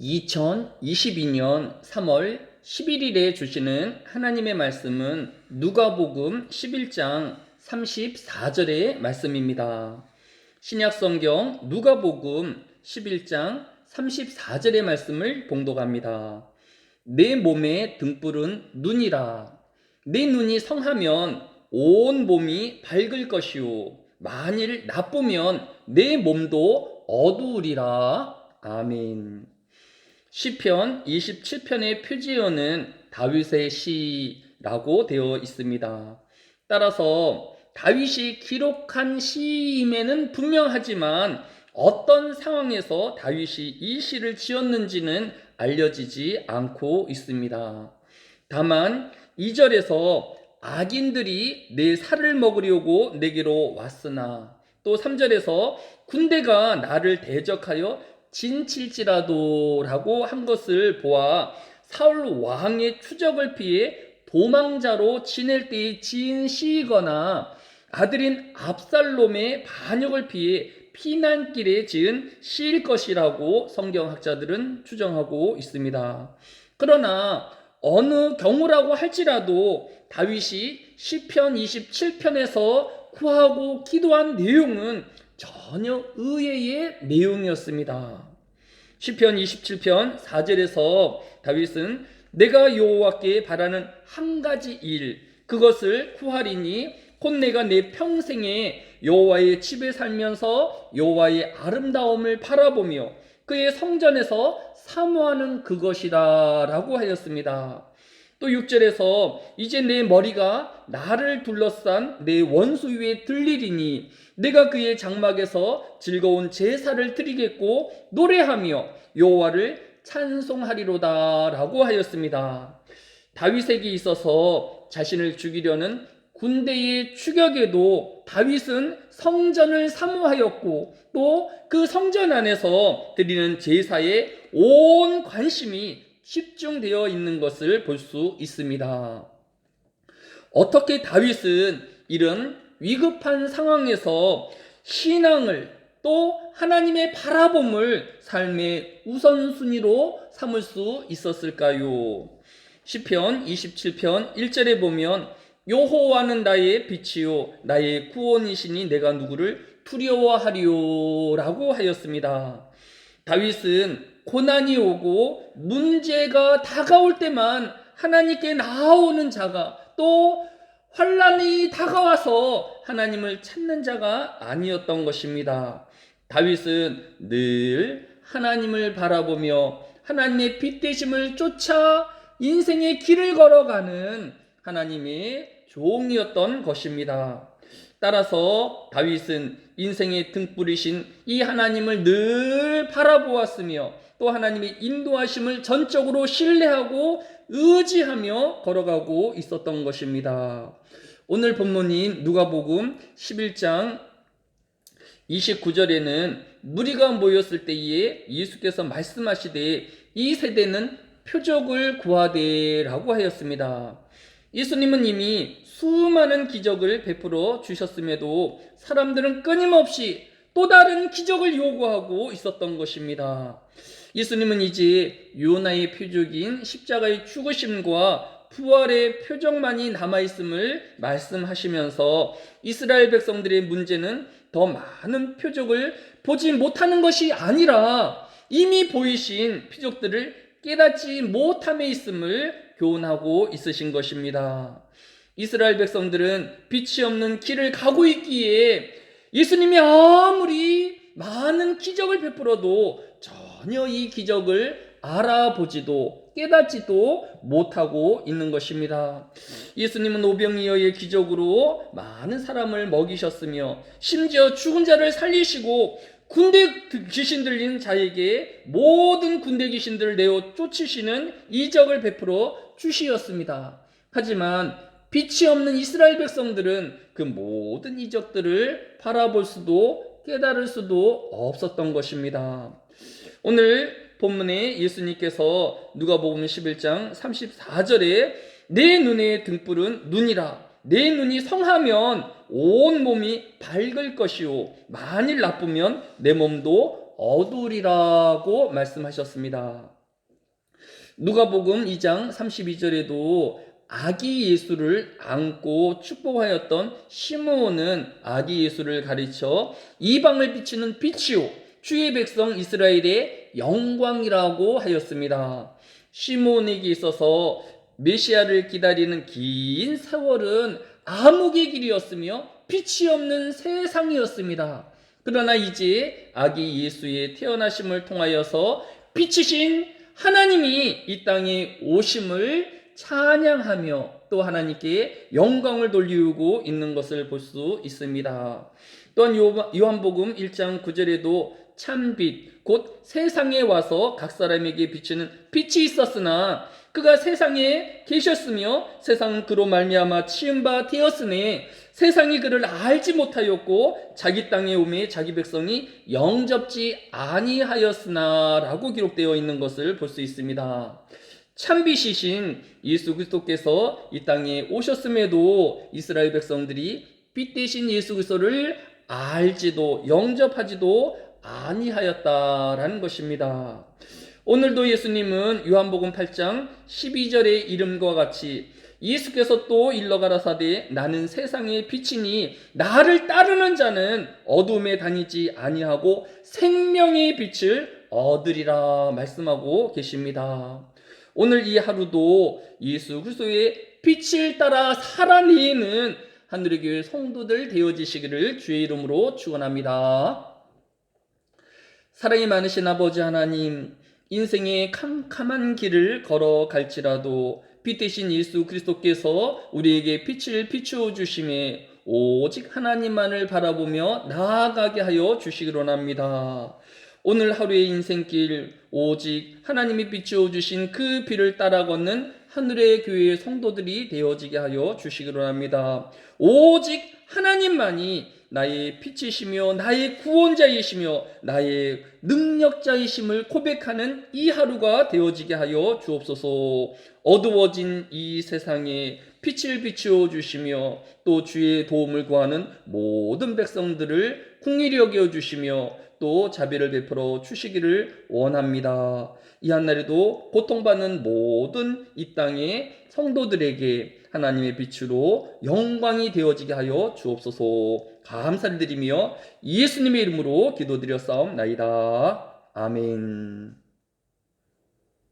2022년 3월 11일에 주시는 하나님의 말씀은 누가복음 11장 34절의 말씀입니다. 신약성경 누가복음 11장 34절의 말씀을 봉독합니다. 내 몸의 등불은 눈이라. 내 눈이 성하면 온 몸이 밝을 것이요 만일 나쁘면 내 몸도 어두우리라. 아멘. 시편 27편의 표지어는 다윗의 시라고 되어 있습니다. 따라서 다윗이 기록한 시임에는 분명하지만 어떤 상황에서 다윗이 이 시를 지었는지는 알려지지 않고 있습니다. 다만 2절에서 악인들이 내 살을 먹으려고 내게로 왔으나, 또 3절에서 군대가 나를 대적하여 진칠지라도 라고 한 것을 보아 사울 왕의 추적을 피해 도망자로 지낼 때의 지은 시이거나 아들인 압살롬의 반역을 피해 피난길에 지은 시일 것이라고 성경학자들은 추정하고 있습니다. 그러나 어느 경우라고 할지라도 다윗이 시편 27편에서 구하고 기도한 내용은 전혀 의외의 내용이었습니다. 시편 27편 4절에서 다윗은 내가 여호와께 바라는 한 가지 일, 그것을 구하리니 곧 내가 내 평생에 여호와의 집에 살면서 여호와의 아름다움을 바라보며 그의 성전에서 사모하는 그것이다 라고 하였습니다. 또 6절에서 이제 내 머리가 나를 둘러싼 내 원수 위에 들리리니 내가 그의 장막에서 즐거운 제사를 드리겠고 노래하며 여호와를 찬송하리로다 라고 하였습니다. 다윗에게 있어서 자신을 죽이려는 군대의 추격에도 다윗은 성전을 사모하였고 또 그 성전 안에서 드리는 제사에 온 관심이 집중되어 있는 것을 볼 수 있습니다. 어떻게 다윗은 이런 위급한 상황에서 신앙을 또 하나님의 바라봄을 삶의 우선순위로 삼을 수 있었을까요? 시편 27편 1절에 보면 여호와는 나의 빛이요 나의 구원이시니 내가 누구를 두려워하리요 라고 하였습니다. 다윗은 고난이 오고 문제가 다가올 때만 하나님께 나아오는 자가, 또 환난이 다가와서 하나님을 찾는 자가 아니었던 것입니다. 다윗은 늘 하나님을 바라보며 하나님의 빛 되심을 쫓아 인생의 길을 걸어가는 하나님의 종이었던 것입니다. 따라서 다윗은 인생의 등불이신 이 하나님을 늘 바라보았으며 또 하나님의 인도하심을 전적으로 신뢰하고 의지하며 걸어가고 있었던 것입니다. 오늘 본문인 누가복음 11장 29절에는 무리가 모였을 때에 예수께서 말씀하시되 이 세대는 표적을 구하되라고 하였습니다. 예수님은 이미 수많은 기적을 베풀어 주셨음에도 사람들은 끊임없이 또 다른 기적을 요구하고 있었던 것입니다. 예수님은 이제 요나의 표적인 십자가의 죽으심과 부활의 표적만이 남아있음을 말씀하시면서 이스라엘 백성들의 문제는 더 많은 표적을 보지 못하는 것이 아니라 이미 보이신 표적들을 깨닫지 못함에 있음을 교훈하고 있으신 것입니다. 이스라엘 백성들은 빛이 없는 길을 가고 있기에 예수님이 아무리 많은 기적을 베풀어도 전혀 이 기적을 알아보지도 깨닫지도 못하고 있는 것입니다. 예수님은 오병이어의 기적으로 많은 사람을 먹이셨으며 심지어 죽은 자를 살리시고 군대 귀신 들린 자에게 모든 군대 귀신들을 내어 쫓으시는 이적을 베풀어 주시었습니다. 하지만 빛이 없는 이스라엘 백성들은 그 모든 이적들을 바라볼 수도 깨달을 수도 없었던 것입니다. 오늘 본문에 예수님께서 누가복음 11장 34절에 내 눈의 등불은 눈이라. 내 눈이 성하면 온 몸이 밝을 것이요 만일 나쁘면 내 몸도 어두우리라고 말씀하셨습니다. 누가복음 2장 32절에도 아기 예수를 안고 축복하였던 시므온은 아기 예수를 가르쳐 이방을 비추는 빛이요 주의 백성 이스라엘의 영광이라고 하였습니다. 시므온에게 있어서 메시아를 기다리는 긴 세월은 암흑의 길이었으며 빛이 없는 세상이었습니다. 그러나 이제 아기 예수의 태어나심을 통하여서 빛이신 하나님이 이 땅에 오심을 찬양하며 또 하나님께 영광을 돌리고 있는 것을 볼 수 있습니다. 또한 요한복음 1장 9절에도 참빛 곧 세상에 와서 각 사람에게 비추는 빛이 있었으나 그가 세상에 계셨으며 세상은 그로 말미암아 치은 바 되었으니 세상이 그를 알지 못하였고 자기 땅에 오매 자기 백성이 영접지 아니하였으나 라고 기록되어 있는 것을 볼 수 있습니다. 참빛이신 예수 그리스도께서 이 땅에 오셨음에도 이스라엘 백성들이 빛 대신 예수 그리스도를 알지도 영접하지도 아니하였다라는 것입니다. 오늘도 예수님은 요한복음 8장 12절의 이름과 같이 예수께서 또 일러 가라사대 나는 세상의 빛이니 나를 따르는 자는 어둠에 다니지 아니하고 생명의 빛을 얻으리라 말씀하고 계십니다. 오늘 이 하루도 예수 그리스도의 빛을 따라 살아내는 하늘의 교회 성도들 되어지시기를 주의 이름으로 축원합니다. 사랑이 많으신 아버지 하나님, 인생의 캄캄한 길을 걸어갈지라도 빛 대신 예수 그리스도께서 우리에게 빛을 비추어 주심에 오직 하나님만을 바라보며 나아가게 하여 주시기로 합니다. 오늘 하루의 인생길 오직 하나님이 비추어 주신 그 빛을 따라 걷는 하늘의 교회의 성도들이 되어지게 하여 주시기로 합니다. 오직 하나님만이 나의 빛이시며 나의 구원자이시며 나의 능력자이심을 고백하는 이 하루가 되어지게 하여 주옵소서. 어두워진 이 세상에 빛을 비추어 주시며 또 주의 도움을 구하는 모든 백성들을 긍휼히 여겨 주시며 또 자비를 베풀어 주시기를 원합니다. 이 한날에도 고통받는 모든 이 땅의 성도들에게 하나님의 빛으로 영광이 되어지게 하여 주옵소서. 감사를 드리며 예수님의 이름으로 기도드렸사옵나이다. 아멘.